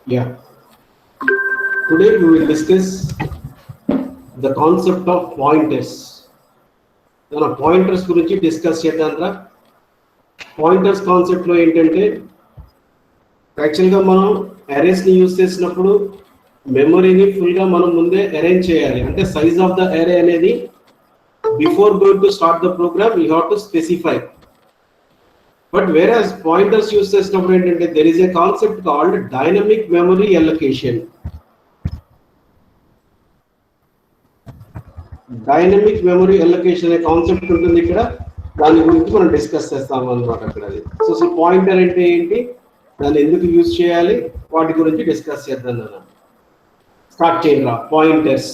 Yeah. Today we will discuss the concept of pointers. మన pointers గురించి discuss చేద్దాంరా. Pointers కాన్సెప్ట్లో ఏంటంటే యాక్చువల్గా మనం అరేస్ని యూజ్ చేసినప్పుడు మెమరీని ఫుల్గా మనం ముందే అరేంజ్ చేయాలి. అంటే సైజ్ ఆఫ్ ద అరే అనేది before going to start the program you have to specify. But whereas pointers use చేసినప్పుడు ఏంటంటే there is a concept called dynamic memory allocation. Dynamic memory allocation అనే కాన్సెప్ట్ ఉంటుంది ఇక్కడ. దాని గురించి మనం డిస్కస్ చేస్తాం అన్నమాట అక్కడ. అది సో పాయింటర్ అంటే ఏంటి, దాన్ని ఎందుకు యూజ్ చేయాలి, వాటి గురించి డిస్కస్ చేద్దాం. నాన్న స్టార్ట్ చేయండి. Pointers.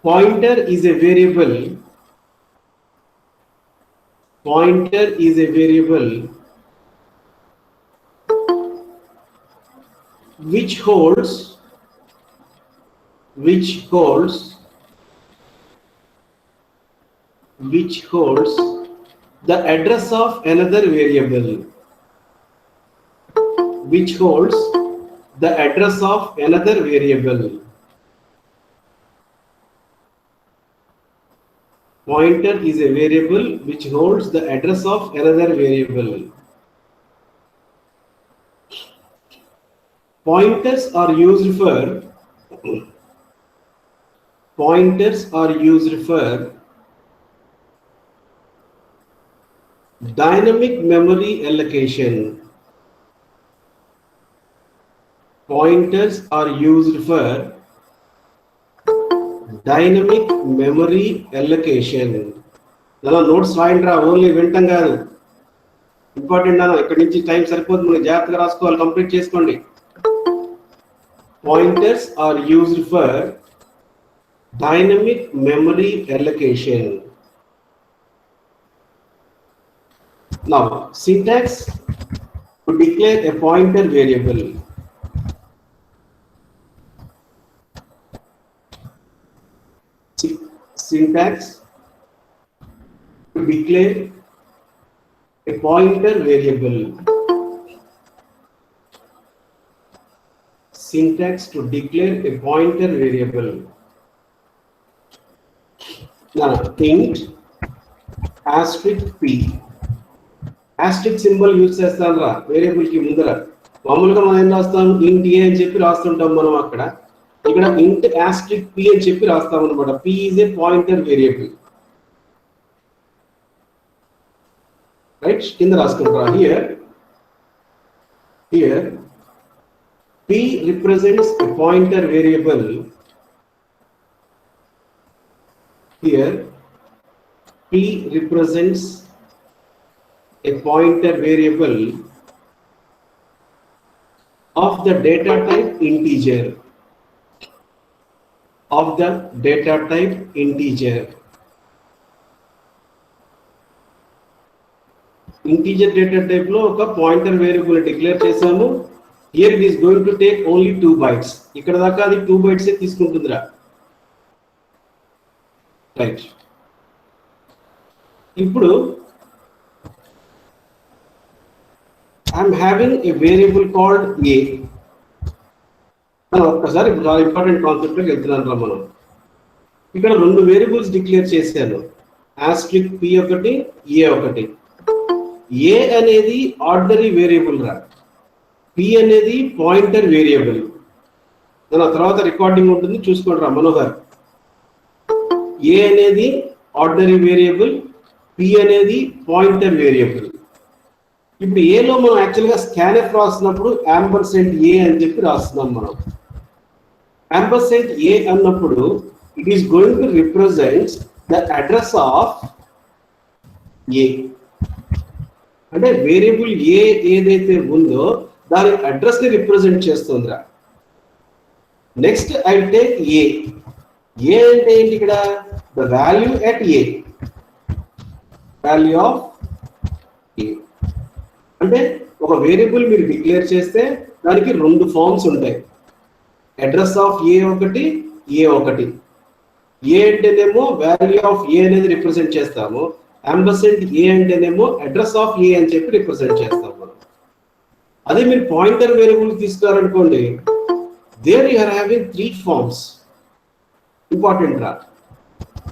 Pointer is a variable. Pointer is a variable which holds the address of another variable. Which holds the address of another variable. Pointer is a variable which holds the address of another variable. Pointers are used for dynamic memory allocation. Pointers are used for dynamic memory allocation. అలా notes రాయండిరా, only వింటాం కాదు. Important అన్న, ఇక్కడి నుంచి time సరిపోతుంది, మనకి జాగ్రత్తగా రాసుకోవాలి, కంప్లీట్ చేసుకోండి. Pointers are used for dynamic memory allocation. Now syntax to declare a pointer variable. Syntax to declare a pointer variable. Syntax to declare a pointer variable. Now int asterisk p. Asterisk symbol use చేస్తాం రా variable కి ముందర. మామూలుగా మనం ఏం రాస్తాం, int a అని చెప్పి రాస్తుంటాం మనం. అక్కడ ఇక్కడ int asterisk p అని చెప్పి రాస్తాం అనమాట. p is a pointer variable. Right, కింద రాసుకుంటారా. here p represents a pointer variable. Here p represents a pointer variable of the data type integer. Of the data type integer. Integer data type లో ఒక pointer variable declare చేసాము. Here it is going to take only 2 bytes. ఇక్కడ దాకా అది 2 bytes ఏ తీసుకుంటుందిరా. Right, ఇప్పుడు I'm having a variable called a. ఒక్కసారి చాలా important కాన్సెప్ట్లోకి వెళ్తున్నాను రా. మనం ఇక్కడ 2 వేరియబుల్స్ డిక్లేర్ చేశాను, ఆస్ట్రిక్ p ఒకటి, a ఒకటి. a అనేది ఆర్డినరీ వేరియబుల్ రా, p అనేది పాయింటర్ వేరియబుల్. దాని తర్వాత రికార్డింగ్ ఉంటుంది, చూసుకోండి రా మనోహర్. a అనేది ఆర్డినరీ వేరియబుల్, p అనేది పాయింటర్ వేరియబుల్. ఇప్పుడు a లో మనం యాక్చువల్గా స్కాన్ఎఫ్ రాస్తున్నప్పుడు యాంపర్సెంట్ a అని చెప్పి రాస్తున్నాం మనం. Ampersand a అన్నప్పుడు it is going to represent the address of a. అంటే వేరియబుల్ a ఏదైతే ఉందో దాని అడ్రస్ ని రిప్రజెంట్ చేస్తుందిరా. Next I take a. a అంటే ఏంటి ఇక్కడ, the value at a, value of a. అంటే ఒక వేరియబుల్ మీరు డిక్లేర్ చేస్తే దానికి 2 ఫార్మ్స్ ఉంటాయి. అడ్రస్ ఆఫ్ ఏ ఒకటి, ఏ ఒకటి. ఏ అంటేనేమో వాల్యూ ఆఫ్ ఏ అనేది రిప్రజెంట్ చేస్తాము, యాంబర్సెంట్ ఏ అంటేనేమో అడ్రస్ ఆఫ్ ఏ అని చెప్పి రిప్రజెంట్ చేస్తాం మనం. అదే మీరు పాయింటర్ వేరియబుల్ తీసుకున్నారనుకోండి, there you are having 3 forms. Important రా,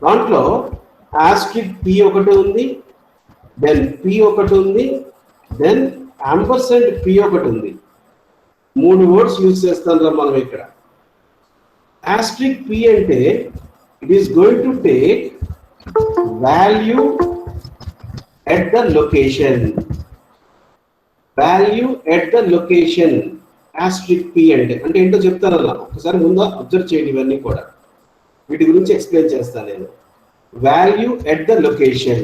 దాంట్లో ఆస్ట్రిక్ పి ఒకటి ఉంది, దెన్ పి ఒకటి ఉంది, దెన్ యాంబర్సెంట్ పి ఒకటి ఉంది. 3 వర్డ్స్ యూజ్ చేస్తాం మనం ఇక్కడ. ఆస్ట్రిక్ పి అంటే it is going to take value at the location. Value at the location Austric p అంటే ఏంటో చెప్తాను అలా, ఒకసారి ముందు అబ్జర్వ్ చేయండి. ఇవన్నీ కూడా వీటి గురించి ఎక్స్ప్లెయిన్ చేస్తాను నేను. Value at the location,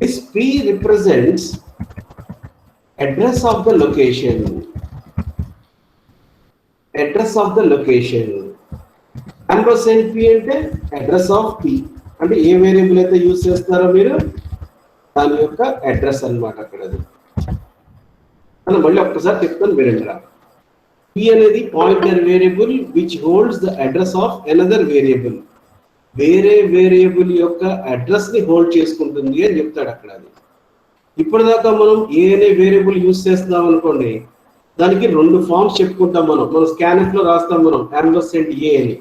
this P represents address of the location. Address of the location. Ampersand p అంటే అడ్రస్ ఆఫ్ పి, అంటే ఏ వేరియబుల్ అయితే యూజ్ చేస్తారో మీరు దాని యొక్క అడ్రస్ అన్నమాట అక్కడ. అది మనం మళ్ళీ ఒక్కసారి చెప్తాను వినండి. పి అనేది pointer variable which holds the address of another variable. వేరే వేరియబుల్ యొక్క అడ్రస్ ని హోల్డ్ చేసుకుంటుంది అని చెప్తాడు అక్కడ. అది ఇప్పటిదాకా మనం ఏ అనే వేరియబుల్ యూజ్ చేస్తున్నాం అనుకోండి, దానికి 2 ఫార్మ్స్ చెప్పుకుంటాం మనం స్కాన్ఫ్ లో రాస్తాం మనం యాంబర్సెంట్ ఏ అని.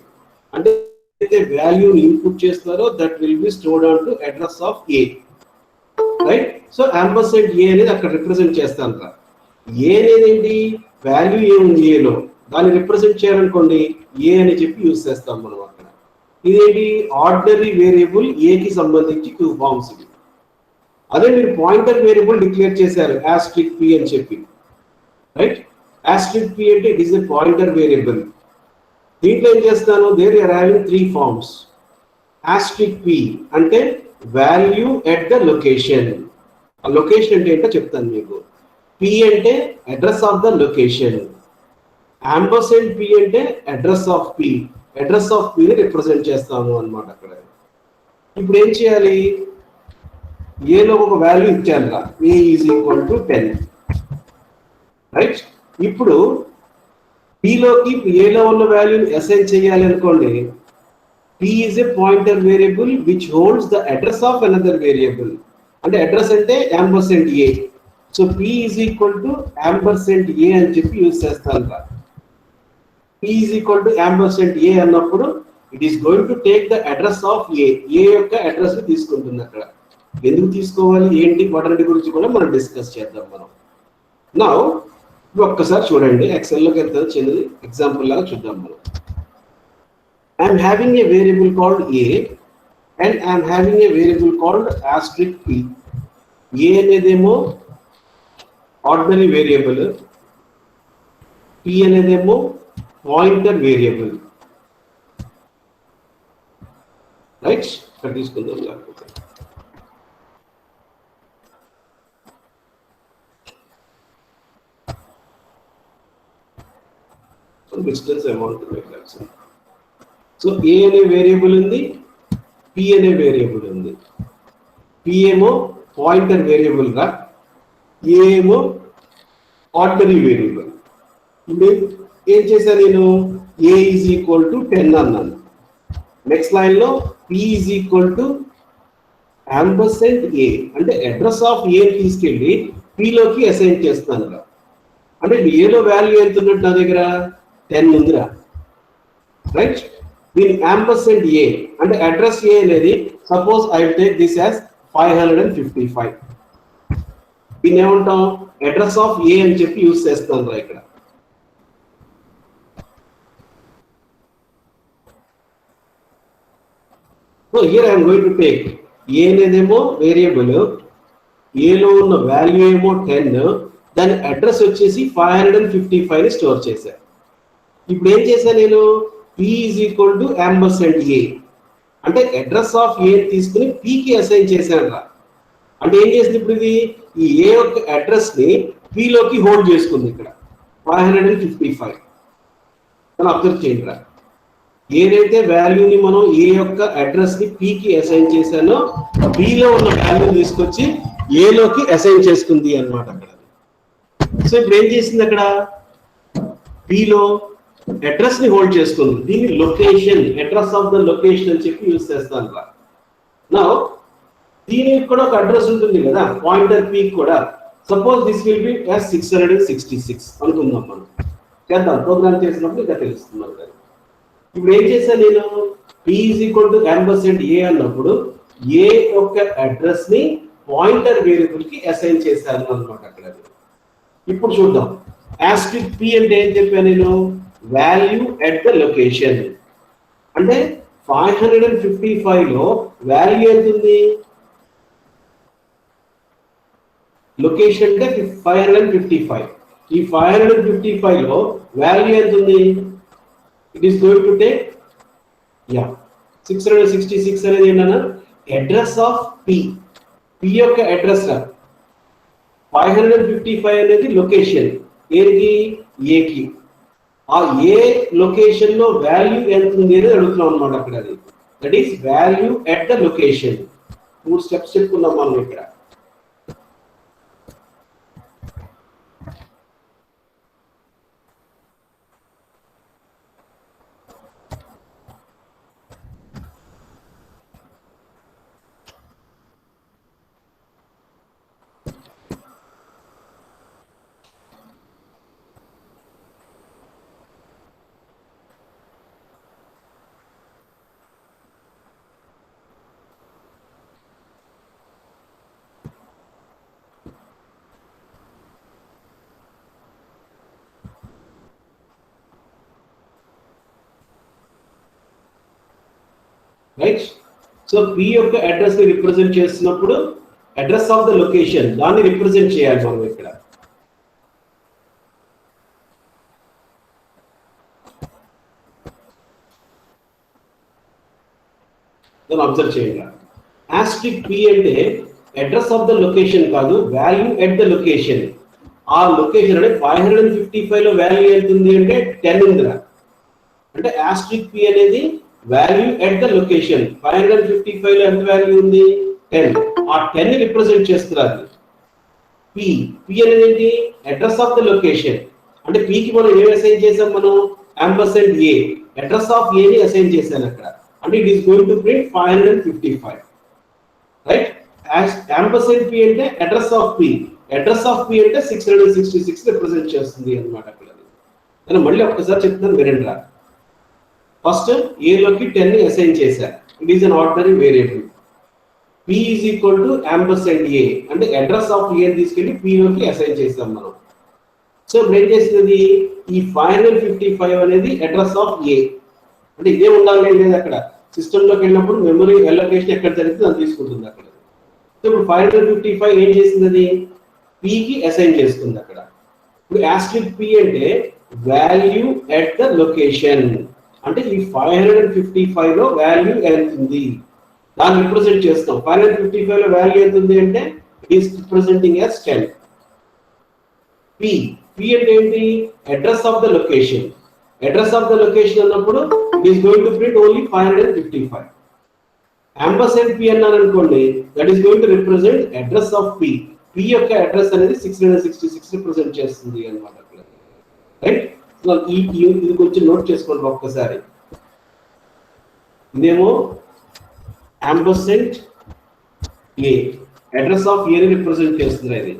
అంటే వాల్యూని ఇన్పుట్ చేస్తారో that will be stored on to address of a, right? So ampersand a అనేది అక్కడ రిప్రజెంట్ చేస్తాను రా. ఏ అనేది ఏంటి, వాల్యూ ఏ ఉంది ఏలో, దాన్ని రిప్రజెంట్ చేయాలనుకోండి ఏ అని చెప్పి యూజ్ చేస్తాం మనం అక్కడ. ఇదేంటి, ఆర్డినరీ వేరియబుల్ ఏకి సంబంధించి 2 ఫార్మ్స్ ఇవి. అదే మీరు పాయింటర్ వేరియబుల్ డిక్లేర్ చేశారు ఆస్ట్రిక్ పి అని చెప్పి, రైట్? ఆస్ట్రిక్ పి అంటే it is a pointer variable. దీంట్లో ఏం చేస్తాను, there are having 3 forms. Asterisk p అంటే వాల్యూ ఎట్ ద లొకేషన్. ఆ లొకేషన్ అంటే ఏంటో చెప్తాను మీకు. పి అంటే address of the location. Ampersand p అంటే address of p. Address of p ని రిప్రజెంట్ చేస్తాము అన్నమాట అక్కడ. ఇప్పుడు ఏం చేయాలి, ఏలో ఒక వాల్యూ ఇచ్చాను రా, a is equal to 10, right? ఇప్పుడు పిలోకి ఏలో ఉన్న వాల్యూని అసైన్ చేయాలి అనుకోండి. P is a pointer variable which holds the address of another variable. అంటే అడ్రస్ అంటే ampersand a. So p is equal to ampersand a అని చెప్పి యూజ్ చేస్తాను రా. P is equal to ampersand a అన్నప్పుడు it is going to take the address of a. A యొక్క address ని తీసుకుంటుంది అక్కడ. ఎందుకు తీసుకోవాలి ఏంటి వాటి గురించి కూడా మనం డిస్కస్ చేద్దాం మనం. నౌ ఒక్కసారి చూడండి, ఎక్సెల్లోకి వెళ్తే చిన్నది ఎగ్జాంపుల్ లాగా చూద్దాం మనం. I'm having a variable called a and I'm having a variable called asterisk p. A అనేదేమో ఆర్డినరీ వేరియబుల్, పి అనేదేమో పాయింటర్ వేరియబుల్, రైట్? ఇక్కడ తీసుకుందాం లేకపోతే డిస్టెన్స్ అమౌంట్. సో ఏ అనే వేరియబుల్ ఉంది, పి అనే వేరియబుల్ ఉంది. పి ఏమో పాయింటర్ వేరియబుల్ గా, ఏ ఏమో ఆర్డినరీ వేరియబుల్. ఇప్పుడు ఏం చేశాను నేను, ఏ ఈజ్ ఈక్వల్ టు 10 అన్నాను. నెక్స్ట్ లైన్ లో p is equal to ampersand a అంటే అడ్రస్ ఆఫ్ ఏ తీసుకెళ్ళి పిలోకి అసైన్ చేస్తాను. అంటే ఏలో వాల్యూ ఎంత ఉన్నట్టు నా దగ్గర 10 ఉందిరా, రైట్? దీని యాంబర్సెంట్ ఏ అంటే అడ్రస్ ఏ అనేది suppose I will take this as 555. దీన్ని ఏమంటాం, అడ్రస్ ఆఫ్ ఏ అని చెప్పి యూజ్ చేస్తాను రా ఇక్కడ. So here I'm going to take a అనేదేమో వేరియబుల్, ఏలో ఉన్న వాల్యూ ఏమో 10, దాని అడ్రస్ వచ్చేసి 555 ని స్టోర్ చేశాను. ఇప్పుడు ఏం చేశాను నేను, p is equal to ampersand a అంటే అడ్రస్ ఆఫ్ ఏ తీసుకుని పికి అసైన్ చేశాను రా. అంటే ఏం చేసింది ఇప్పుడు ఇది, ఈ ఏ యొక్క అడ్రస్ ని పిలోకి హోల్డ్ చేసుకుంది ఇక్కడ 555. అని అబ్జర్వ్ చేయండి రా. ఏదైతే వాల్యూని మనం ఏ యొక్క అడ్రస్ ని పికి అసైన్ చేశానో బిలో ఉన్న వాల్యూని తీసుకొచ్చి ఏలోకి అసైన్ చేసుకుంది అన్నమాట అక్కడ. సో ఇప్పుడు ఏం చేసింది అక్కడ, బిలో అడ్రస్ ని హోల్డ్ చేసుకుంది. దీన్ని location, address of the location అని చెప్పి యూజ్ చేస్తాను రా. నౌ దీనికి కూడా ఒక అడ్రస్ ఉంటుంది కదా, పాయింటర్ పీ కూడా. Suppose this will be S666 అనుకుందాం మనం. చేద్దాం, ప్రోగ్రామ్ చేసినప్పుడు ఇంకా తెలుస్తుంది మనకి. ఇప్పుడు ఏం చేశాను నేను, P is equal to &A అన్నప్పుడు ఏ యొక్క అడ్రస్ ని పాయింటర్ వేరియబుల్ కి అసైన్ చేశాను అనమాట అక్కడ. ఇప్పుడు చూద్దాం, యాస్ట్రిక్ P అంటే ఏం చెప్పాను నేను, వాల్యూ ఎట్ ద లొకేషన్. అంటే 555 లో వాల్యూ ఎంత ఉంది, లొకేషన్ అంటే 555. ఈ 555 లో వాల్యూ ఎంత ఉంది, it is going to take 666 అనేది ఏంటన్నా అడ్రస్ ఆఫ్ P. P యొక్క అడ్రస్ 555 అనేది లొకేషన్ ఏది, ఏకి. ఆ ఏ లొకేషన్ లో వాల్యూ ఎంత ఉంది అనేది అడుగుతున్నాం అనమాట అక్కడ. అది that is value at the location. 3 steps చెప్పుకున్నాం మనం ఇక్కడ. రైట్. సో P యొక్క అడ్రస్ ని రిప్రజెంట్ చేస్తున్నప్పుడు అడ్రస్ ఆఫ్ ద లొకేషన్ దాన్ని రిప్రజెంట్ చేయాలి మనం ఇక్కడ. దాన్ని అబ్జర్వ్ చేయండి. యాస్ట్రిక్ P అంటే అడ్రస్ ఆఫ్ ద లొకేషన్ కాదు, వాల్యూ ఎట్ ద లొకేషన్. ఆ లొకేషన్ అంటే 555 లో వాల్యూ ఎంత ఉంది అంటే 10 ఉందిరా. అంటే యాస్ట్రిక్ P అనేది వాల్యూ ఎట్ ద లొకేషన్. 555 లో ఎంత వాల్యూ ఉంది, 10. ఆ 10 ని రిప్రజెంట్ చేస్తున్నారు. P అనేది ఏంటి, అడ్రస్ ఆఫ్ ద లొకేషన్. అంటే P కి మనం ఏం అసైన్ చేసాం, మనం &A అడ్రస్ ఆఫ్ A ని అసైన్ చేశాను అక్కడ. అంటే it is going to print 555. Right. &P అంటే address of P. Address of P అంటే 666 రిప్రజెంట్ చేస్తుంది అన్నమాట అక్కడ. నేను మళ్ళీ ఒక్కసారి చెప్తాను వినండి రా. ఫస్ట్ A లోకి 10 ని అసైన్ చేశారు. It is an ordinary variable. P is equal to &A అంటే అడ్రస్ ఆఫ్ A తీసుకెళ్ళి P లోకి అసైన్ చేసాం మనం. సో ఇప్పుడు ఏం చేస్తుంది, ఈ 555 అనేది అడ్రస్ ఆఫ్ A. అంటే ఇదే ఉండాలి లేదు అక్కడ. సిస్టమ్ లోకి వెళ్ళినప్పుడు మెమరీ అలొకేషన్ ఎక్కడ జరిగితే అది తీసుకుంటుంది అక్కడ. సో ఇప్పుడు 555 ఏం చేసింది, అది P కి అసైన్ చేస్తుంది అక్కడ. ఇప్పుడు యాస్ట్రిక్ P అంటే వాల్యూ ఎట్ ద లొకేషన్. అంటే ఈ 555 లో వాల్యూ ఎంత ఉంది దాన్ని రిప్రజెంట్ చేస్తాం. 555 లో వాల్యూ ఎంత ఉంది అంటే it is representing as 10. P అంటే ఏంటి, address of the location. Address of the location అన్నప్పుడు it is going to print only 555. &P అన్నాను అనుకోండి, that is going to represent address of P. P యొక్క అడ్రస్ అనేది 666 రిప్రజెంట్ చేస్తుంది అన్నమాట అక్కడ. రైట్. ఇది కొంచెం నోట్ చేసుకోండి ఒక్కసారి. ఇదేమో &A అడ్రస్ ఆఫ్ A ని రిప్రజెంట్ చేస్తుంది అది.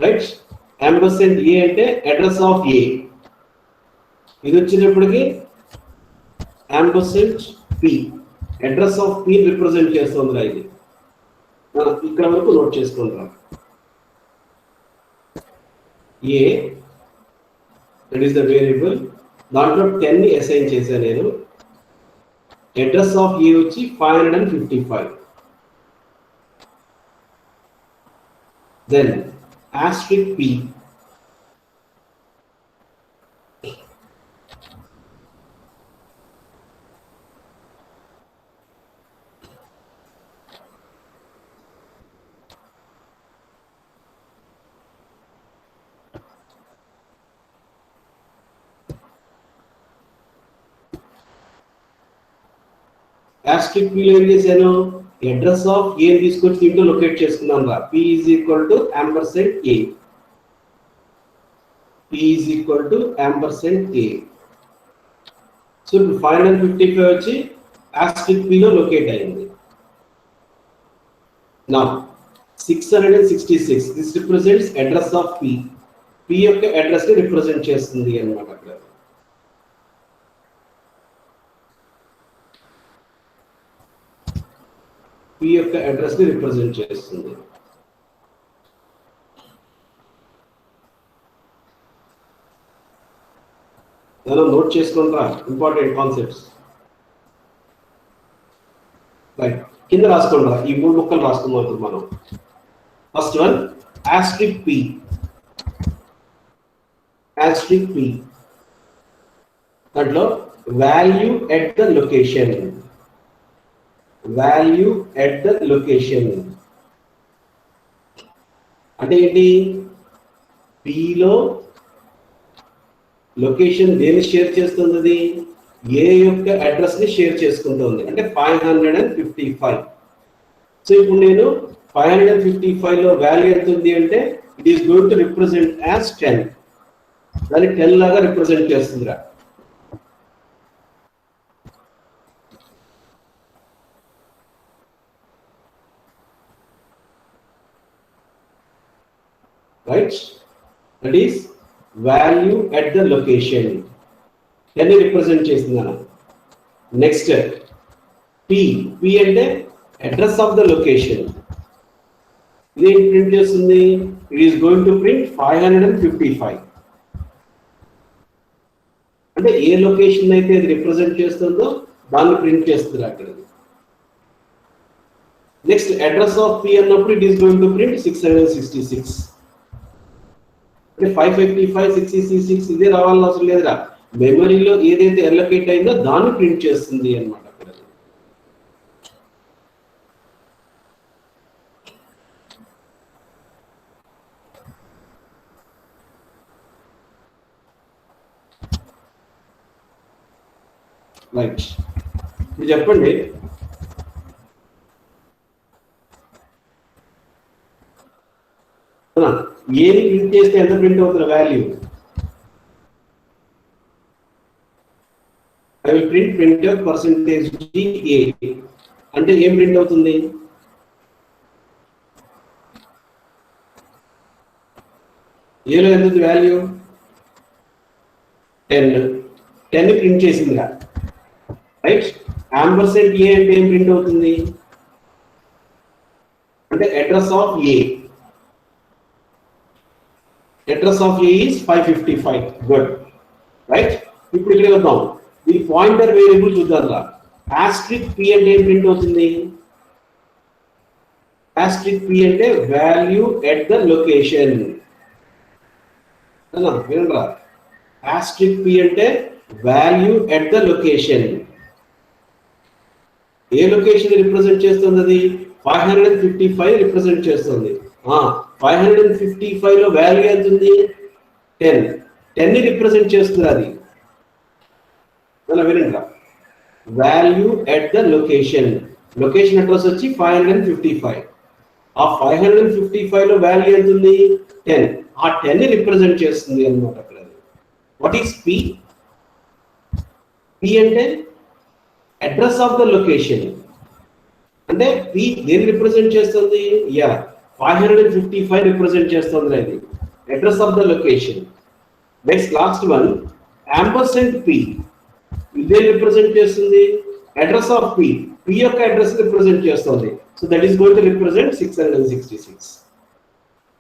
రైట్. &A అంటే అడ్రస్ ఆఫ్ A. ఇది వచ్చినప్పటికి &P address of P represent చేస్తుంది రా. ఇది ఇక్కడ వరకు నోట్ చేసుకుంటాం. A that is the variable. దాంట్లో 10 ని అసైన్ చేశాను నేను. అడ్రస్ ఆఫ్ A వచ్చి 555. Then asterisk P. Asterisk p లో ఏం చేశాను, అడ్రస్ ఆఫ్ a తీసుకొచ్చి దీంట్లో లొకేట్ చేసుకున్నాను రా. p is equal to ampersand a, p is equal to ampersand a. So ఇప్పుడు 555 వచ్చి ఆస్ట్రిక్ p లో లొకేట్ అయింది. Now 666 this represents address of p. p యొక్క అడ్రస్ ని రిప్రజెంట్ చేస్తుంది అన్నమాట. అక్కడ p యొక్క అడ్రస్ ని రిప్రజెంట్ చేస్తుంది. దానిలో నోట్ చేసుకుంటారా ఇంపార్టెంట్ కాన్సెప్ట్స్. రైట్, కింద రాసుకుంటారా ఈ 3 ముక్కలు రాసుకుందాం ఇప్పుడు మనం. First one asterisk p, asterisk p దాంట్లో value at the location, value at the location అంటే ఏంటి, p లో లొకేషన్ దేని షేర్ చేస్తుంది, అది a యొక్క అడ్రస్ ని షేర్ చేసుకుంటుంది, అంటే 555. సో ఇప్పుడు నేను 555 లో వాల్యూ ఎంత ఉంది అంటే it is going to represent as 10. దాన్ని 10 లాగా రిప్రజెంట్ చేస్తుందిరా. Right, that is value at the location, 10 represent చేస్తుందన్న. నెక్స్ట్ p అంటే అడ్రస్ ఆఫ్ ద లొకేషన్, ఇది ప్రింట్ చేస్తుంది, it is going to print 555. అంటే ఏ లొకేషన్ అయితే ఇది రిప్రజెంట్ చేస్తుందో దాన్ని ప్రింట్ చేస్తుంది అక్కడ. నెక్స్ట్ అడ్రస్ ఆఫ్ p అన్నప్పుడు it is going to print 666. అంటే 555 666 ఇదే రావాలని అవసరం లేదురా, మెమరీలో ఏదైతే ఎలొకేట్ అయిందో దాన్ని ప్రింట్ చేస్తుంది అన్నమాట. అక్కడ రైట్, మీరు చెప్పండి ఏది ప్రింట్ చేస్తే ఎంత ప్రింట్ అవుతుంది value. I will print printer percentage a అంటే ఏం ప్రింట్ అవుతుంది, ఏలో ఎంత ఉంది వాల్యూ 10 ప్రింట్ చేసిందిగా. రైట్, యాంపర్సెంట్ a అంటే ఏం ప్రింట్ అవుతుంది అంటే address of a, address of a is 555. good, right. ఇప్పుడు ఇక్కడ వద్దాం, ఈ పాయింటర్ వేరియబుల్ చూద్దాంరా. asterisk p అంటే ఏం ప్రింట్ అవుతుంది, asterisk p అంటే వాల్యూ ఎట్ ద లొకేషన్ అన్నా, వినండిరా. asterisk p అంటే value at the location, A location represent చేస్తుంది, అది 555 రిప్రజెంట్ చేస్తుంది. 555 లో వాల్యూ ఎంత ఉంది 10 ని రిప్రజెంట్ చేస్తుంది అది. అలా వినండి, value at the location, location address వచ్చి 555. ఆ 555 లో వాల్యూ ఎంత ఉంది 10, ఆ 10 ని రిప్రజెంట్ చేస్తుంది అన్నమాట అక్కడ. What is p? p అంటే అడ్రస్ ఆఫ్ ద లొకేషన్, అంటే p దేని రిప్రజెంట్ చేస్తుంది, 555 రిప్రజెంట్ చేస్తుంది అది address of the location. Next last one ampersand p, ఇదే రిప్రజెంట్ చేస్తుంది అడ్రస్ ఆఫ్ p, p యొక్క అడ్రస్ రిప్రజెంట్ చేస్తుంది. So that is going to represent 666.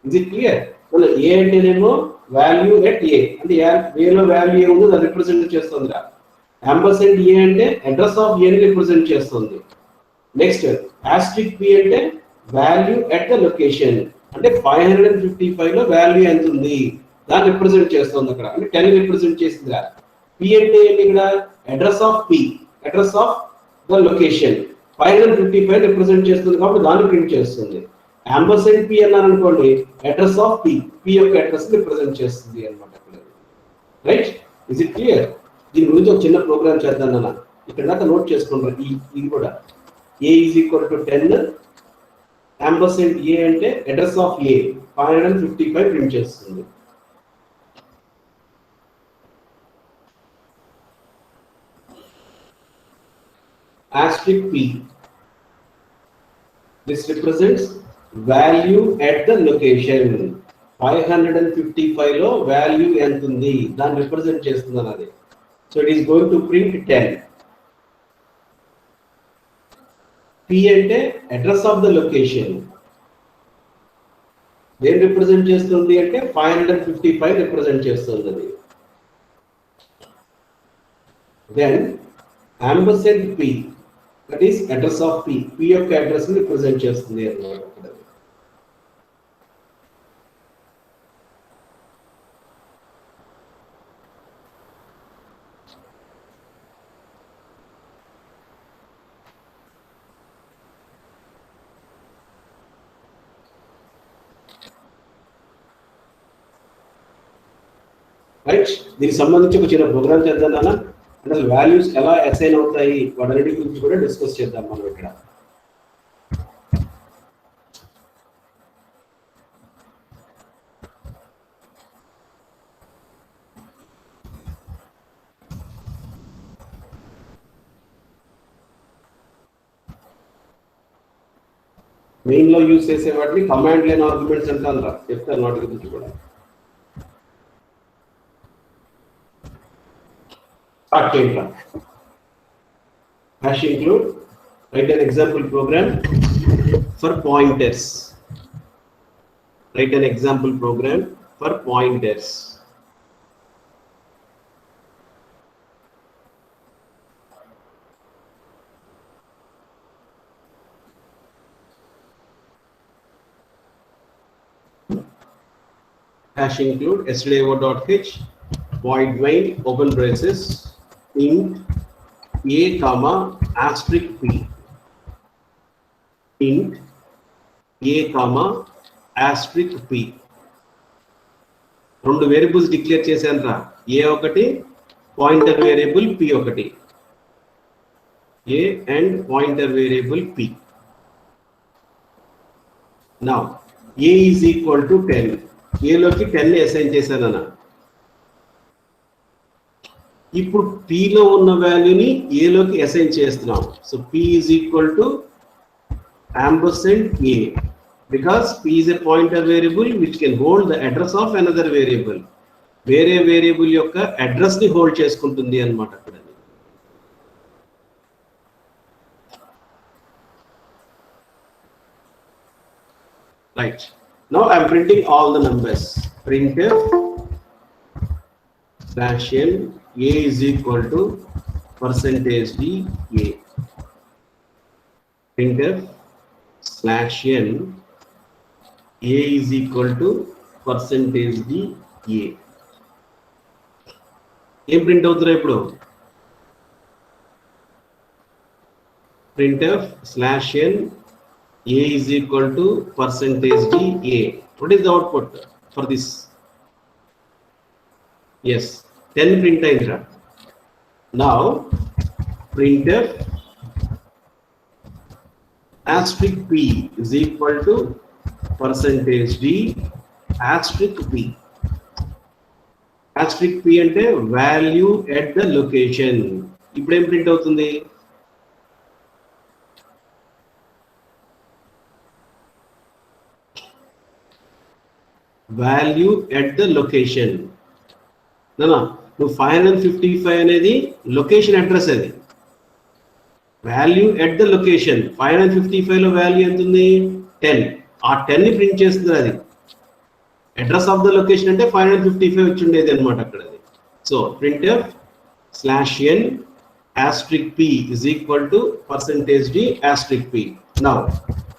Is it clear? మన a అంటేనేమో వాల్యూ ఎట్ a, అంటే a లో వాల్యూ ఏముందో దాన్ని రిప్రజెంట్ చేస్తుంది. యాంపర్సెంట్ a అంటే అడ్రస్ ఆఫ్ a ని రిప్రజెంట్ చేస్తుంది. నెక్స్ట్ asterisk p అంటే వాల్యూ ఎట్ ద లొకేషన్, అంటే 555 లో వాల్యూ ఎంత ఉంది దాన్ని రిప్రజెంట్ చేస్తుంది అక్కడ, అంటే 10 రిప్రజెంట్ చేసిందిరా. p అంటే ఏంటి ఇక్కడ address of p, address of the location 555 represent చేస్తుంది కాబట్టి దాన్ని ప్రింట్ చేస్తుంది. యాంపర్సెంట్ p అన్నారు అనుకోండి, అడ్రస్ ఆఫ్ p యొక్క అడ్రస్ రిప్రజెంట్ చేస్తుంది అన్నమాట అక్కడ. Right, is it clear? దీని గురించి ఒక చిన్న ప్రోగ్రామ్ చేద్దాం అన్న. ఇక్కడ దాకా నోట్ చేసుకున్నారు. ఇది కూడా A is equal to 10, ampersand A అంటే అడ్రస్ ఆఫ్ A 555 ప్రింట్ చేస్తుంది. Asterisk P, this represents value at the location. 555 లో వాల్యూ ఎంత ఉంది దాన్ని రిప్రజెంట్ చేస్తుంది అన్నది. So it is going to print 10. P అంటే అడ్రస్ ఆఫ్ ద లొకేషన్. దేని రిప్రజెంట్ చేస్తుంది అంటే 555 రిప్రజెంట్ చేస్తుంది అది. దెన్ ampersand P, that is address of P. P యొక్క అడ్రస్ ని రిప్రజెంట్ చేస్తుంది అన్నమాట. రైట్, దీనికి సంబంధించి ఒక చిన్న ప్రోగ్రామ్ చేద్దాం నాన్న. అంటే అసలు వాల్యూస్ ఎలా అసైన్ అవుతాయి వాటన్నిటి గురించి కూడా డిస్కస్ చేద్దాం మనం ఇక్కడ. మెయిన్ లో యూజ్ చేసే వాటిని కమాండ్ లైన్ ఆర్గ్యుమెంట్స్ అంటారు రా, చెప్తాను వాటి గురించి కూడా. Hash include, write an example program for pointers. Write an example program for pointers. Hash include stdio.h void main open braces int a comma asterisk p, int a comma asterisk p. రెండు variables declare చేశాను రా, a ఒకటి pointer variable p ఒకటి, a and pointer variable p. Now a is equal to 10, a లోకి 10 ని assign చేశాను అన్న. ఇప్పుడు P లో ఉన్న వాల్యూని A లోకి అసైన్ చేస్తున్నాం. So P is equal to ampersand A, because P is a pointer variable which can hold the address of another variable. వేరే వేరియబుల్ యొక్క అడ్రస్ ని హోల్డ్ చేసుకుంటుంది అన్నమాట అక్కడ. Right, now I'm printing all the numbers. Printf slash n a is equal to percentage d a. Printf slash n a is equal to percentage d a. ఏం print అవుతుందా ఇప్పుడు? printf slash n a is equal to percentage d a. What is the output for this? Yes, 10 print aindra. Now printf asterisk p is equal to percentage d asterisk p. Asterisk p అంటే value at the location. ఇప్పుడు ఏం print అవుతుంది? value at the location. నా నువ్వు 555 అనేది location address, అది value at the location. 555 లో value ఎంత ఉంది? 10. ఆ 10 ని ప్రింట్ చేస్తుంది అది. అడ్రస్ ఆఫ్ ద లొకేషన్ అంటే 555 వచ్చి ఉండేది అనమాట అక్కడ అది. So printf slash n asterisk p is equal to percentage d asterisk p. Now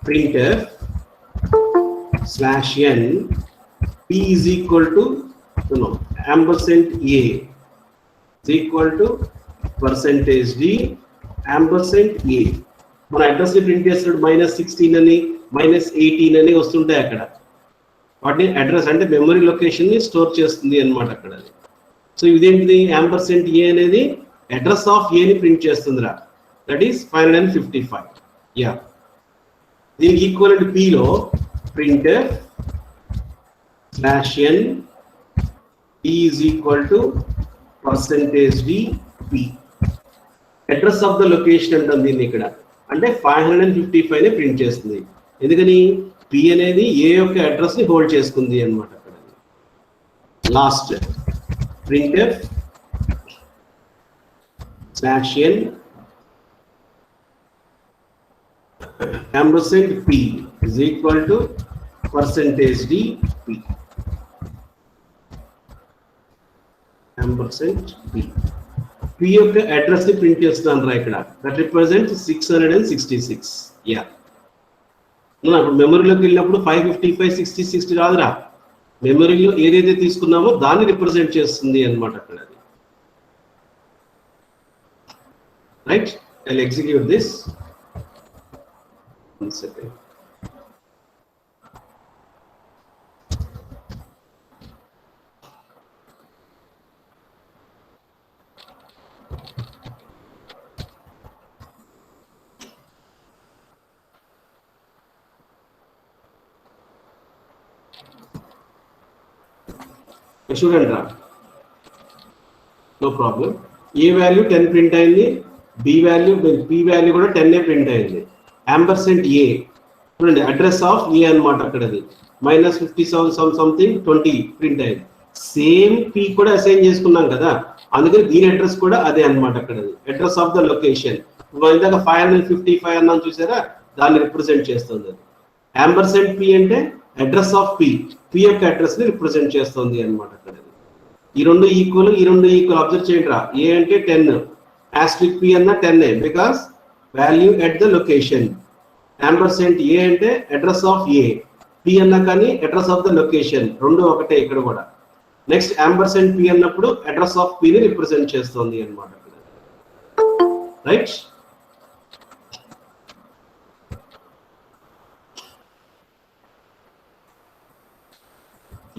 printf slash n p is equal to ampersand a is equal to percentage d ampersand a. మన address ని print చేస్తాడు -16 అని -18 అని వస్తుంటాయి అక్కడ. వాటిని address అంటే memory location ని స్టోర్ చేస్తుంది అన్నమాట అక్కడ. సో ఇదేంటిది? ampersand a అనేది అడ్రస్ ఆఫ్ ఏ ని ప్రింట్ చేస్తుందిరా, దట్ ఈస్ 555. యా, దీనికి ఈక్వల్ పి లో printf slash n is equal to percentage d P. Address of the location అంటుంది దీన్ని ఇక్కడ, అంటే 555 ని ప్రింట్ చేస్తుంది. ఎందుకని పి అనేది ఏ యొక్క అడ్రస్ ని హోల్డ్ చేసుకుంది అనమాట. అక్కడ last printf slash n ampersand p is equal to percentage d p. ampersand p యొక్క అడ్రస్ ని ప్రింట్ చేస్తున్నాను రా ఇక్కడ, దట్ రిప్రజెంట్ 666. యా, ఇప్పుడు మెమరీలోకి వెళ్ళినప్పుడు 555 60 60 రాదురా, మెమరీలో ఏదైతే తీసుకున్నామో దాన్ని రిప్రజెంట్ చేస్తుంది అనమాట అక్కడ. Right, I will execute this. One second. చూడండి రా, నో ప్రాబ్లం. ఏ వాల్యూ 10 ప్రింట్ అయింది, బి వాల్యూ పి వాల్యూ కూడా 10 ప్రింట్ అయింది. ampersand a చూడండి, అడ్రస్ ఆఫ్ ఏ అనమాట అక్కడది, -57 సంథింగ్ 20 ప్రింట్ అయింది. సేమ్ పి కూడా అసైన్ చేసుకున్నాం కదా, అందుకని దీని అడ్రస్ కూడా అదే అనమాట అక్కడది, అడ్రస్ ఆఫ్ ద లొకేషన్. ఇందాక 555 అన్నాం చూసారా, దాన్ని రిప్రజెంట్ చేస్తుంది అది. ampersand p అంటే అడ్రస్ ఆఫ్ పి యొక్క అడ్రస్ ని రిప్రజెంట్ చేస్తుంది అనమాట అక్కడ. ఈ రెండు ఈక్వల్ అబ్జర్వ్ చేయండి రా. ఏ అంటే 10, ఆస్ట్రిక్ పి అన్న 10 because value at the location. ampersand a అంటే అడ్రస్ ఆఫ్ ఏ, పి అన్నా కానీ అడ్రస్ ఆఫ్ ద లొకేషన్, రెండు ఒకటే ఇక్కడ కూడా. నెక్స్ట్ ampersand p అన్నప్పుడు అడ్రస్ ఆఫ్ పి ని రిప్రజెంట్ చేస్తుంది అనమాట అక్కడ. రైట్,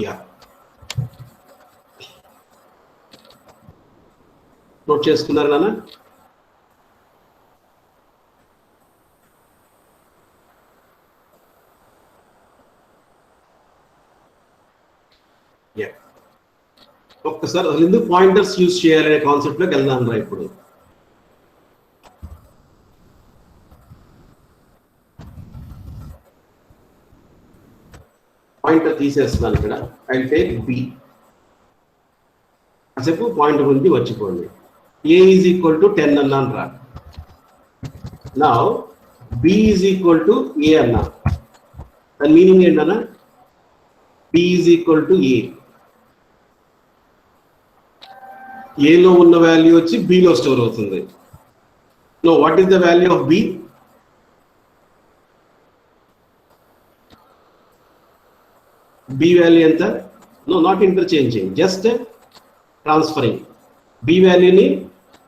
యా, నోట్ చేసుకున్నారు నాన్న? యా, ఒక్కసారి అసలు ఎందుకు పాయింటర్స్ యూజ్ చేయాలనే కాన్సెప్ట్ లోకి వెళ్దాం రా. ఇప్పుడు పాయింటర్ తీసేస్తున్నాను ఇక్కడ. ఐ టేక్ బి, కాసేపు పాయింటర్ గురించి వచ్చిపోండి. ఏ ఈజ్ ఈక్వల్ టు 10 అన్నాను రా. నా b is equal to a అన్నా, దాని మీనింగ్ ఏంటన్నా? B is equal to a, ఏలో ఉన్న వాల్యూ వచ్చి బిలో స్టోర్ అవుతుంది. No, what is the value of b? B value ఎంత? No, not interchanging, just transferring. B వాల్యూని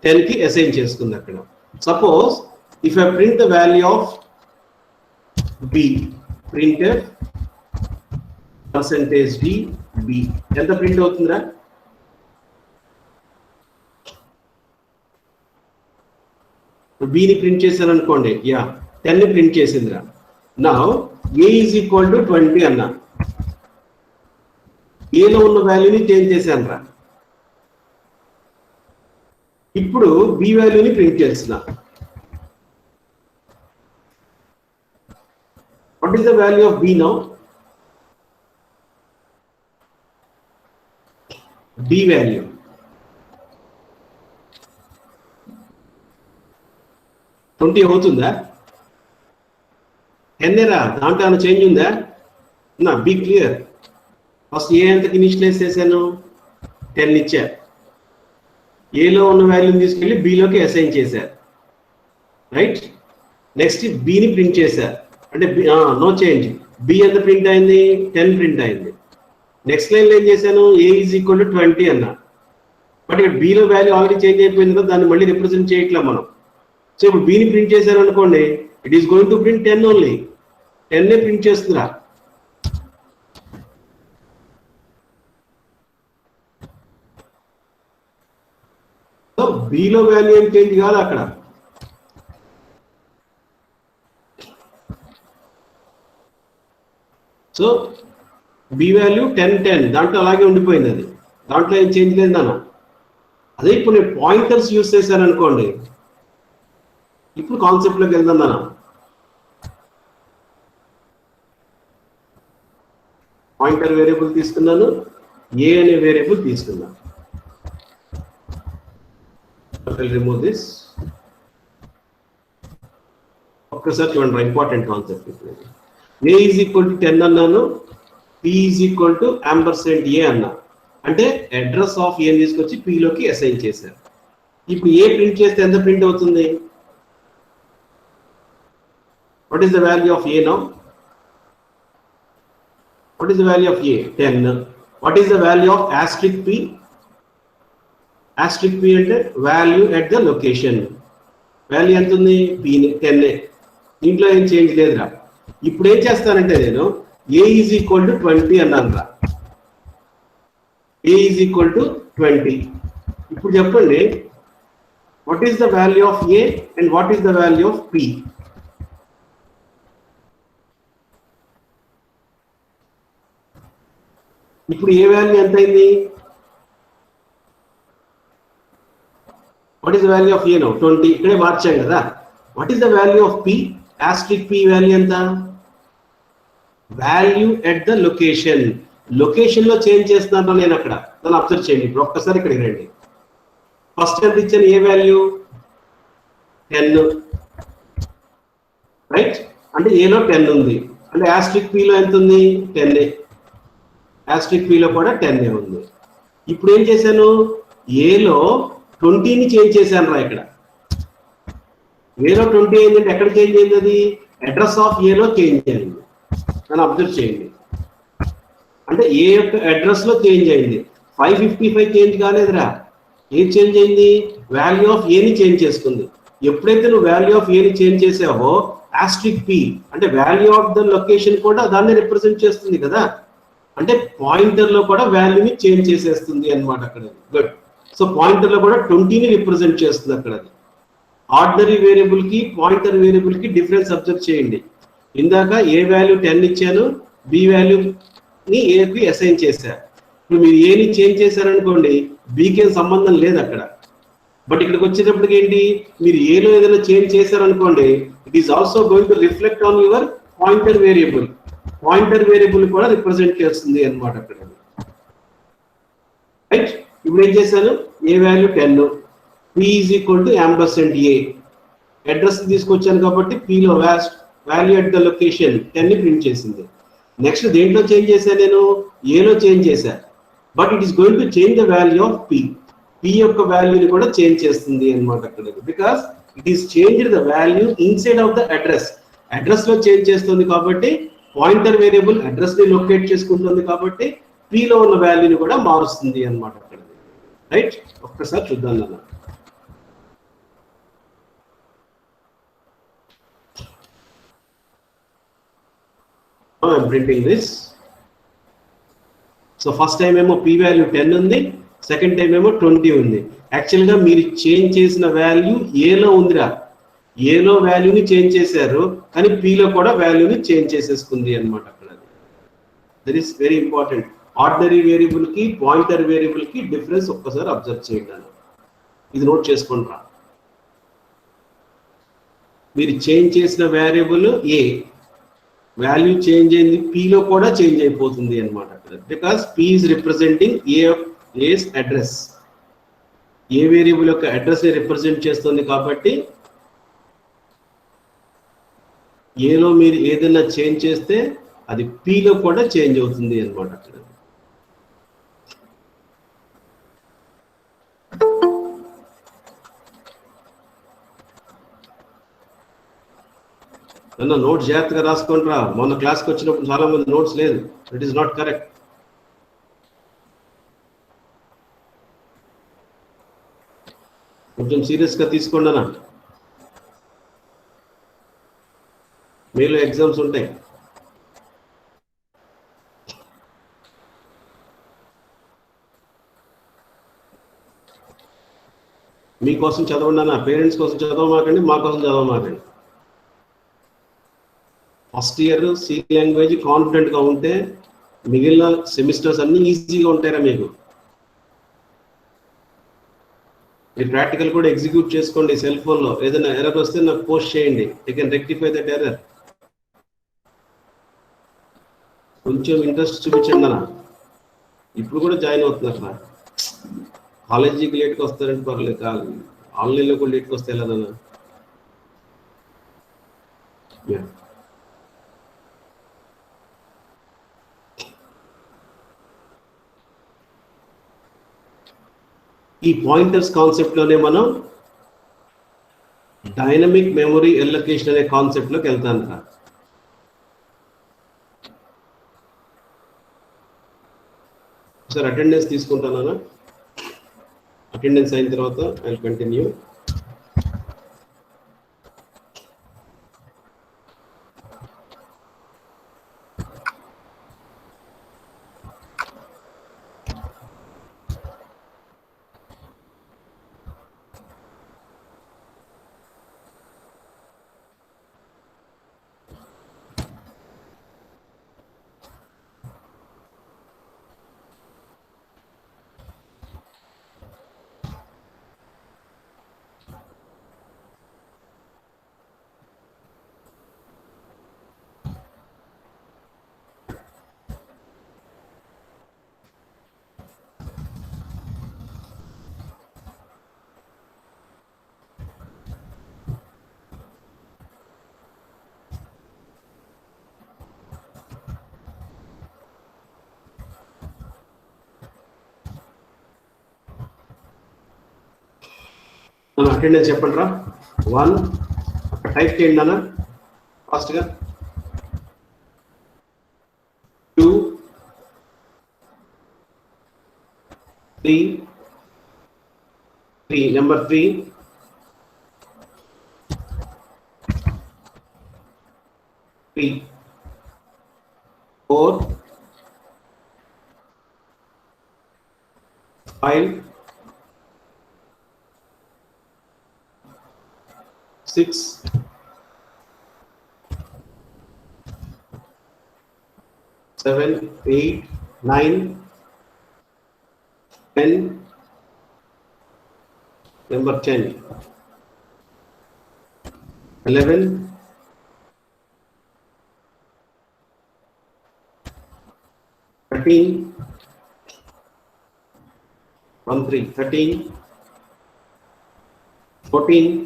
10 కి అసైన్ చేసుకుంది అక్కడ. Suppose if I print the value of B, printer percentage D B, ఎంత ప్రింట్ అవుతుందిరా? బిని ప్రింట్ చేశాను అనుకోండి, యా 10 ని ప్రింట్ చేసిందిరా. నా ఏ ఈజ్ ఈక్వల్ టు 20 అన్నా, ఏలో ఉన్న వాల్యూని చేంజ్ చేశాను రా. ఇప్పుడు బి వాల్యూని ప్రింట్ చేస్తున్నా. What is the value of b now? B value twenty అవుతుందా? 10 రా, దాంట్లో ఏమైనా చేంజ్ ఉందా? నా బి క్లియర్. ఫస్ట్ ఏ ఎంతకి ఇనిషియలైజ్ చేశాను? 10 ఇచ్చా. ఏలో ఉన్న వాల్యూని తీసుకెళ్ళి బిలోకి అసైన్ చేశారు. రైట్, నెక్స్ట్ బిని ప్రింట్ చేశారు, అంటే నో చేంజ్. బి ఎంత ప్రింట్ అయింది? 10 ప్రింట్ అయింది. నెక్స్ట్ లైన్లో ఏం చేశాను? ఏ ఈజ్ ఈక్వల్ టు 20 అన్నా. బట్ ఇక్కడ బిలో వాల్యూ ఆల్రెడీ చేంజ్ అయిపోయింది కదా, దాన్ని మళ్ళీ రిప్రజెంట్ చేయట్లా మనం. సో ఇప్పుడు బిని ప్రింట్ చేశారు అనుకోండి, it is going to print 10 only. 10 print చేస్తుందా? సో బిలో వాల్యూ ఏం చేంజ్ కాదు అక్కడ. సో బి వాల్యూ 10 దాంట్లో అలాగే ఉండిపోయింది, అది దాంట్లో ఏం చేంజ్ లేదు నాన్న. అదే ఇప్పుడు నేను పాయింటర్స్ యూస్ చేశాను అనుకోండి, ఇప్పుడు కాన్సెప్ట్లోకి వెళ్దాం నాన్న. పాయింటర్ వేరియబుల్ తీసుకున్నాను, ఏ అనే వేరియబుల్ తీసుకున్నాను. Remove this. ఒక్కసారి చూడండి, ఇంపార్టెంట్ కాన్సెప్ట్. ఇప్పుడు ఏ ఈజ్ ఈక్వల్ టు 10 అన్నాను, p is equal to ampersand a అన్నా, అంటే అడ్రస్ ఆఫ్ ఏ తీసుకొచ్చి పిలోకి అసైన్ చేశారు. ఇప్పుడు ఏ ప్రింట్ చేస్తే ఎంత ప్రింట్ అవుతుంది? What is the value of A now? What is the value of A? 10. What is the value of asterisk P? Asterisk P అంటే value at the location. Value ఎంత ఉంది? P 10. దీంట్లో ఏం చేంజ్ లేదురా. ఇప్పుడు ఏం చేస్తానంటే నేను A ఈజ్ ఈక్వల్ టు 20 అన్నాను రా. A is equal to 20. ఇప్పుడు చెప్పండి, what is the value of A and what is the value of P? ఇప్పుడు ఏ వాల్యూ ఎంత అయింది? What is the value of a no? 20. ఇక్కడే మార్చాం కదా. What is the value of p? Asterisk p value ఎంత? Value at the location. Location లో change చేస్తున్నాను నేను అక్కడ. దాన్ని అబ్జర్వ్ చేయండి. ఇప్పుడు ఒక్కసారి ఇక్కడికి రండి. ఫస్ట్ ఎంత ఇచ్చాను? ఏ వాల్యూ 10, రైట్? అంటే ఏలో 10 ఉంది, అంటే ఆస్ట్రిక్ పిలో ఎంత ఉంది? 10. ఆస్ట్రిక్ పిలో కూడా 10 ఉంది. ఇప్పుడు ఏం చేశాను? ఏలో 20ని చేంజ్ చేశాను రా. ఇక్కడ ఏలో 20 అయిందంటే ఎక్కడ చేంజ్ అయింది? అది అడ్రస్ ఆఫ్ ఏలో చేంజ్ అయింది. దాన్ని అబ్జర్వ్ చేయండి. అంటే ఏ యొక్క అడ్రస్ లో చేంజ్ అయింది. 555 చేంజ్ కాలేదురా. ఏం చేంజ్ అయింది? వాల్యూ ఆఫ్ ఏని చేంజ్ చేసుకుంది. ఎప్పుడైతే నువ్వు వాల్యూ ఆఫ్ ఏని చేంజ్ చేసావో ఆస్ట్రిక్ పి అంటే వాల్యూ ఆఫ్ ద లొకేషన్ కూడా దాన్ని రిప్రజెంట్ చేస్తుంది కదా. అంటే పాయింటర్ లో కూడా వాల్యూని చేంజ్ చేసేస్తుంది అన్నమాట అక్కడ. గుడ్. సో పాయింటర్ లో కూడా 20ని రిప్రజెంట్ చేస్తుంది అక్కడ. ఆర్డినరీ వేరియబుల్ కి పాయింటర్ వేరియబుల్ కి డిఫరెన్స్ అబ్జర్వ్ చేయండి. ఇందాక ఏ వాల్యూ 10 ఇచ్చాను, బి వాల్యూని ఏకి అసైన్ చేశారు. ఇప్పుడు మీరు ఏని చేంజ్ చేశారనుకోండి, బికి ఏం సంబంధం లేదు అక్కడ. బట్ ఇక్కడికి వచ్చేటప్పటికి ఏంటి? మీరు ఏలో ఏదైనా చేంజ్ చేశారనుకోండి, it is also going to reflect on your pointer variable. Pointer variable కూడా రిప్రజెంట్ చేస్తుంది అన్నమాట అక్కడ. రైట్? ఇప్పుడు ఏం చేశాను? A value 10, p is equal to ampersand a. Address తీసుకొచ్చాను కాబట్టి పిలో వాల్యూ అట్ ద లొకేషన్ 10ని ప్రింట్ చేసింది. నెక్స్ట్ దేంట్లో చేంజ్ చేశాను? నేను ఏలో చేంజ్ చేశాను. But it is going to change the value of p. P యొక్క వాల్యూని కూడా చేంజ్ చేస్తుంది అన్నమాట అక్కడ. Because it is changed the value inside of the address. Address లో చేంజ్ చేస్తుంది కాబట్టి పాయింటర్ వేరియబుల్ అడ్రస్ ని లొకేట్ చేసుకుంటుంది కాబట్టి పిలో ఉన్న వాల్యూని కూడా మారుస్తుంది అన్నమాట అక్కడ. రైట్? ఒక్కసారి చూద్దాం అన్న. I'm printing this. So first time ఏమో పి వాల్యూ 10 ఉంది, సెకండ్ టైం ఏమో 20 ఉంది. యాక్చువల్ గా మీరు చేంజ్ చేసిన వాల్యూ ఏలో ఉందిరా. ఏలో వాల్యూని చేంజ్ చేశారు, కానీ పిలో కూడా వాల్యూని చేంజ్ చేసేసుకుంది అన్నమాట అక్కడ. That is very important. Ordinary variable కి పాయింటర్ వేరియబుల్ కి డిఫరెన్స్ ఒక్కసారి అబ్జర్వ్ చేయండి. ఇది నోట్ చేసుకోండి రా. మీరు చేంజ్ చేసిన వేరియబుల్ ఏ వాల్యూ చేంజ్ అయింది, పిలో కూడా చేంజ్ అయిపోతుంది అన్నమాట అక్కడ. Because P is representing a's address. A variable యొక్క అడ్రస్ ని రిప్రజెంట్ చేస్తుంది కాబట్టి ఏలో మీరు ఏదైనా చేంజ్ చేస్తే అది పిలో కూడా చేంజ్ అవుతుంది అన్నమాట అక్కడ. అన్న నోట్స్ జాగ్రత్తగా రాసుకోండి రా. మొన్న క్లాస్కి వచ్చినప్పుడు చాలా మంది నోట్స్ లేదు. It is not correct. కొంచెం సీరియస్గా తీసుకోండి అన్న. మేలో ఎగ్జామ్స్ ఉంటాయి. మీకోసం చదవండి అన్న, పేరెంట్స్ కోసం చదవమాకండి, మా కోసం చదవమాకండి. ఫస్ట్ ఇయర్ సి లాంగ్వేజ్ కాన్ఫిడెంట్గా ఉంటే మిగిలిన సెమిస్టర్స్ అన్నీ ఈజీగా ఉంటారా మీకు. మీరు ప్రాక్టికల్ కూడా ఎగ్జిక్యూట్ చేసుకోండి సెల్ ఫోన్లో. ఏదైనా ఎర్రర్ వస్తే నాకు పోస్ట్ చేయండి, I can rectify that error. కొంచెం ఇంట్రెస్ట్ చూపించండి అన్న. ఇప్పుడు కూడా జాయిన్ అవుతున్నారు నా కాలేజీకి లేట్కి వస్తారంటే పర్లేదు, కాదు ఆన్లైన్లో కూడా లేట్కి వస్తే వెళ్ళదన్నా. ఈ పాయింటర్స్ కాన్సెప్ట్లోనే మనం డైనమిక్ మెమరీ ఎలొకేషన్ అనే కాన్సెప్ట్లోకి వెళ్తాను రా. Sir attendance తీసుకుంటానా? అటెండెన్స్ అయిన తర్వాత ఐ విల్ కంటిన్యూ. అటెండెన్స్ చెప్పండి రా. 1 టైప్ చేయండి అన్న ఫాస్ట్గా. 2 3 number 3 4 5 6 7 8 9 10 number 10 11 13 1 3 13 14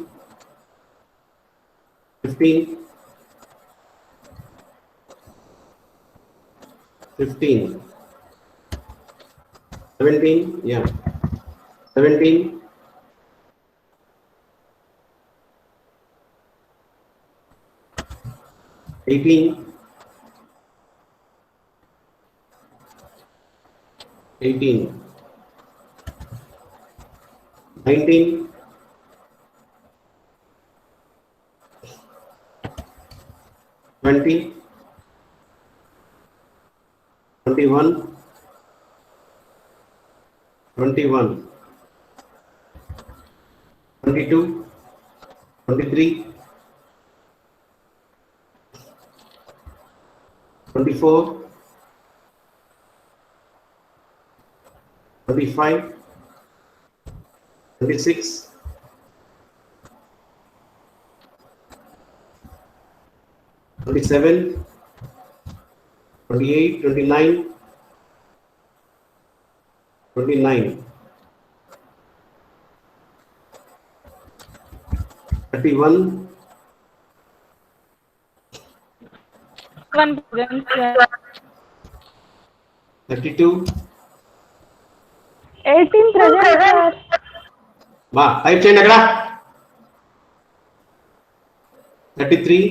15 17 yeah 17 18 19 20 21 22 23 24 25 26 27 28 29 29 31 32 18 present sir. బా టైప్ చేయండి అక్కడ. 33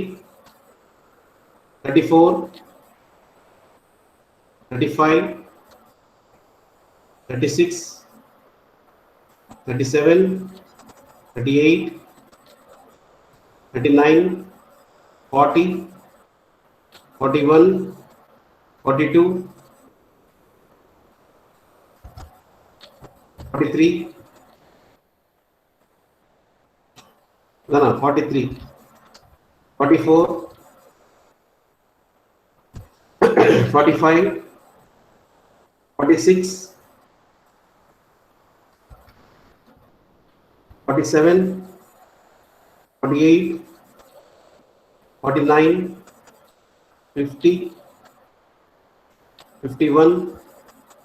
34 35 36 37 38 39 40 41 42 43 No, 43, 44, 45, 46, 47, 48, 49, 50, 51,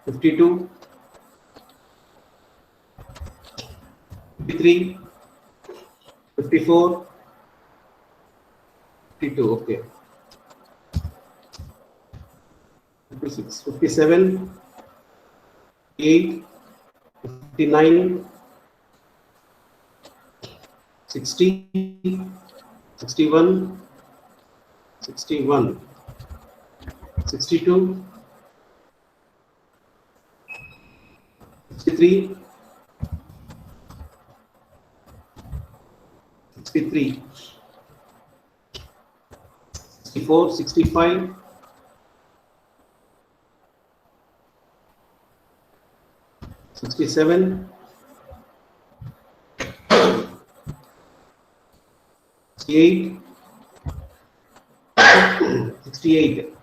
52, 53, 54, 52, okay. 56, 57, 8, 59, 60, 61, 61, 62, 63, 63, 64, 65, 67, 68, 68,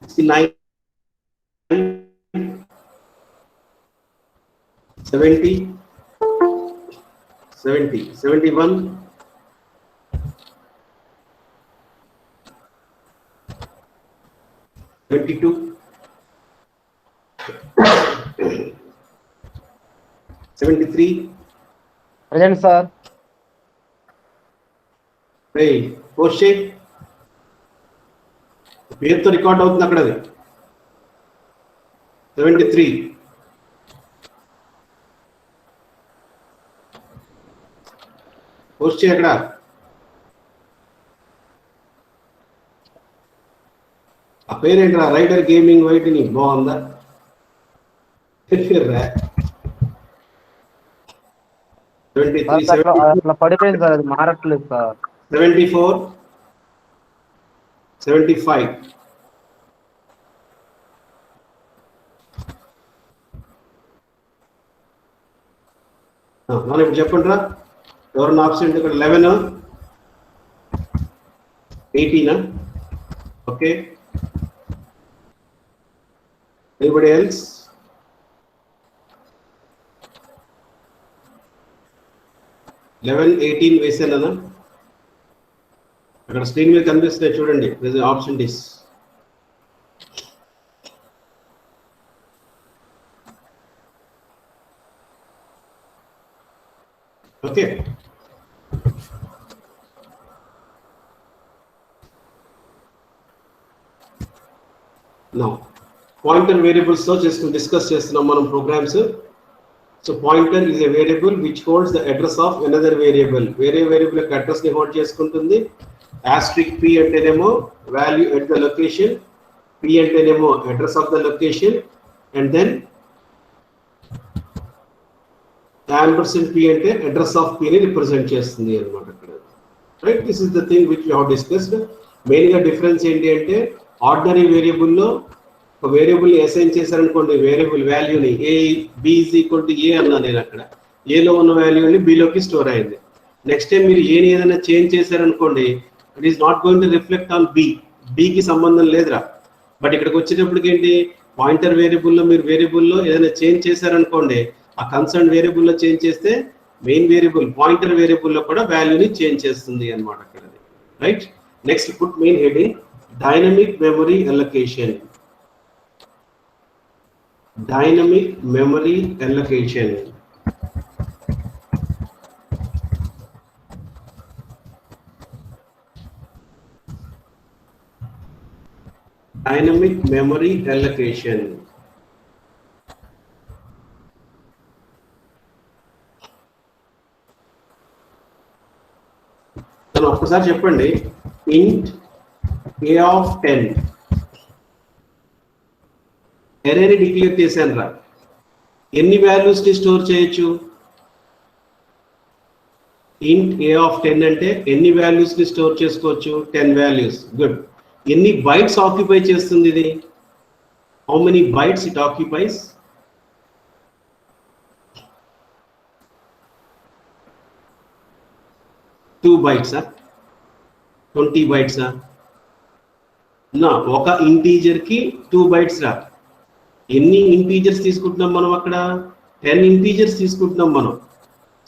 69, 70, 70, 71, 72, 73. Present, sir. Hey, post check. పేరుతో రికార్డ్ అవుతుంది అక్కడ అది 73. పోస్ట్ చేయి అక్కడ. ఆ పేరేంట్రా రైడర్ గేమింగ్ వైట్ ని బాగుందా? అట్లా పడిపోయింది సార్, అది మారట్లేదు సార్. 74, 75. మనం ఇప్పుడు చెప్పండిరా, ఎవరన్నా ఆప్షన్ ఇక్కడ 11, 18. Okay, anybody else? 11, 18 వేసానా? అక్కడ స్క్రీన్ మీద కనిపిస్తున్నాయి చూడండి, options. Okay, now pointer variables తో డిస్కస్ చేస్తున్నాం మనం programs. So pointer is a variable which holds the address of another variable. వేరే వేరియబుల్ యొక్క అడ్రస్ ని హోల్డ్ చేసుకుంటుంది. ఆస్ట్రిక్ p అంటేనేమో value at the location, p అంటేనేమో address of the location, and then $p అంటే address of p ని represent చేస్తుంది అన్నమాట అక్కడ. Right, this is the thing which we have discussed. Main గా డిఫరెన్స్ ఏంటి అంటే, ఆర్డినరీ వేరియబుల్లో ఒక వేరియబుల్ అసైన్ చేశారనుకోండి, వేరియబుల్ వాల్యూని a b is equal to a అన్నా నేను అక్కడ, ఏలో ఉన్న వాల్యూని బిలోకి స్టోర్ అయింది. నెక్స్ట్ టైం మీరు ఏని ఏదైనా చేంజ్ చేశారనుకోండి, it is not going to reflect on బికి సంబంధం లేదురా. బట్ ఇక్కడికి వచ్చేటప్పటికి ఏంటి, పాయింటర్ వేరియబుల్లో మీరు వేరియబుల్లో ఏదైనా చేంజ్ చేశారనుకోండి, ఆ కన్సర్న్ వేరియబుల్లో చేంజ్ చేస్తే మెయిన్ వేరియబుల్ పాయింటర్ వేరియబుల్లో కూడా వాల్యూని చేంజ్ చేస్తుంది అన్నమాట అక్కడ. Right, next put main heading dynamic memory allocation. Dynamic memory allocation. Dynamic memory allocation. So ఒక్కసారి చెప్పండి, int a of 10 ఎరేని డిక్లేర్ చేశాను రా. ఎన్ని వాల్యూస్ ని స్టోర్ చేయొచ్చు? int a of 10 అంటే ఎన్ని వాల్యూస్ ని స్టోర్ చేసుకోవచ్చు? 10 వాల్యూస్. గుడ్. ఎన్ని బైట్స్ ఆక్యుపై చేస్తుంది ఇది? How many bytes it occupies? 2 బైట్సా 20 బైట్సా? నా ఒక ఇంటీజర్ కి 2 బైట్స్ రా. ఎన్ని ఇంటీజర్స్ తీసుకుంటున్నాం మనం అక్కడ? 10 ఇంటీజర్స్ తీసుకుంటున్నాం మనం.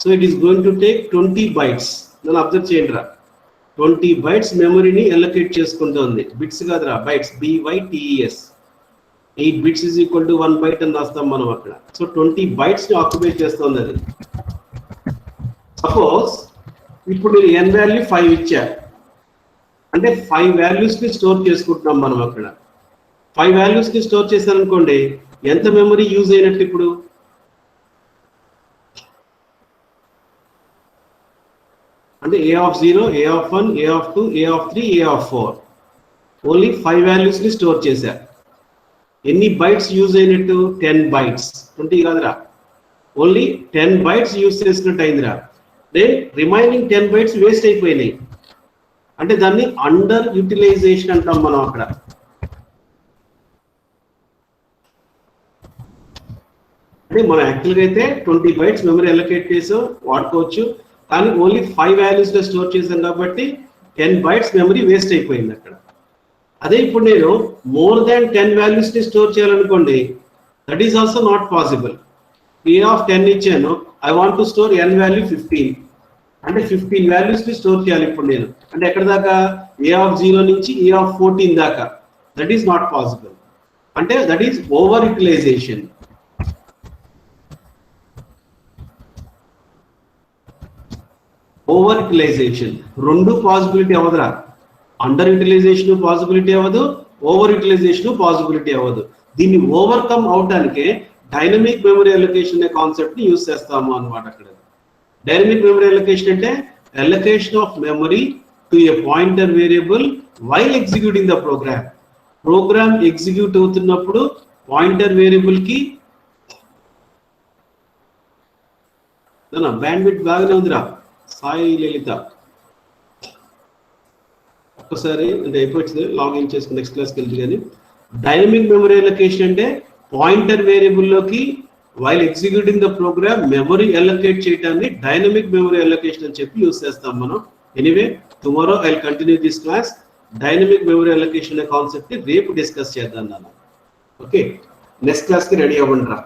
So it is going to take 20 bytes. నన్ను అబ్జర్వ్ చేయండి రా. 20 బైట్స్ మెమరీని ఎలొకేట్ చేసుకుంటుంది. బిట్స్ కాదురా, bytes, BYTES. 8 bits is equal to 1 byte అని రాస్తాం మనం అక్కడ. సో 20 బైట్స్ ని ఆక్యుపై చేస్తుంది అది. సపోజ్ ఇప్పుడు మీరు n వాల్యూ 5 ఇచ్చారు అంటే 5 వాల్యూస్ ని స్టోర్ చేసుకుంటున్నాం మనం అక్కడ. 5 వాల్యూస్ ని స్టోర్ చేశారనుకోండి, ఎంత మెమరీ యూజ్ అయినట్టు ఇప్పుడు? అంటే A0, A1, A2, A3, A4. Only 5 values ని స్టోర్ చేశారు. ఎన్ని బైట్స్ యూజ్ అయినట్టు? 10 బైట్స్. 20 కాదురా, ఓన్లీ 10 బైట్స్ యూజ్ చేసినట్టు అయిందిరా. రిమైనింగ్ 10 బైట్స్ వేస్ట్ అయిపోయినాయి. అంటే దాన్ని అండర్ యూటిలైజేషన్ అంటాం మనం అక్కడ. అంటే మనం యాక్చువల్గా అయితే 20 బైట్స్ మెమరీ అలొకేట్ చేసాం, వాడుకోవచ్చు. కానీ ఓన్లీ 5 వాల్యూస్ లో స్టోర్ చేశాం కాబట్టి 10 బైట్స్ మెమరీ వేస్ట్ అయిపోయింది అక్కడ. అదే ఇప్పుడు నేను మోర్ దాన్ 10 వాల్యూస్ ని స్టోర్ చేయాలనుకోండి, that is also not possible. A10 ఇచ్చాను, I want to store n value 15. అంటే 15 వాల్యూస్ ని స్టోర్ చేయాలి ఇప్పుడు నేను. అంటే ఎక్కడ దాకా? A0 నుంచి A14 దాకా. That is not possible. అంటే that is over utilization. Over utilization రెండు పాసిబిలిటీ అవ్వదురా. అండర్ యూటిలైజేషన్ పాసిబిలిటీ అవ్వదు, ఓవర్ యూటిలైజేషన్ పాసిబిలిటీ అవ్వదు. దీన్ని ఓవర్కమ్ అవటానికే డైనమిక్ మెమరీ అలొకేషన్ అనే కాన్సెప్ట్ ని యూజ్ చేస్తాము అన్నమాట అక్కడ. డైనమిక్ మెమరీ అలొకేషన్ అంటే allocation of memory to a pointer variable while executing the program. Program execute అవుతున్నప్పుడు పాయింటర్ వేరియబుల్ కి బ్యాండ్విడ్త్ బాగానే ఉందిరా సాయి లలిత. ఒక్కసారి అంటే అయిపోయింది, లాగిన్ చేసుకుని నెక్స్ట్ క్లాస్కి వెళ్తే. కానీ డైనమిక్ మెమరీ అలొకేషన్ అంటే పాయింటర్ వేరియబుల్ లోకి while executing the program memory allocate చేయడాన్ని డైనమిక్ మెమరీ అలొకేషన్ అని చెప్పి యూజ్ చేస్తాం మనం. Anyway, tomorrow I will continue this class. Dynamic memory allocation అనే కాన్సెప్ట్ ని రేపు డిస్కస్ చేద్దాం నాన్న. ఓకే, నెక్స్ట్ క్లాస్ కి రెడీ అవ్వండి రా.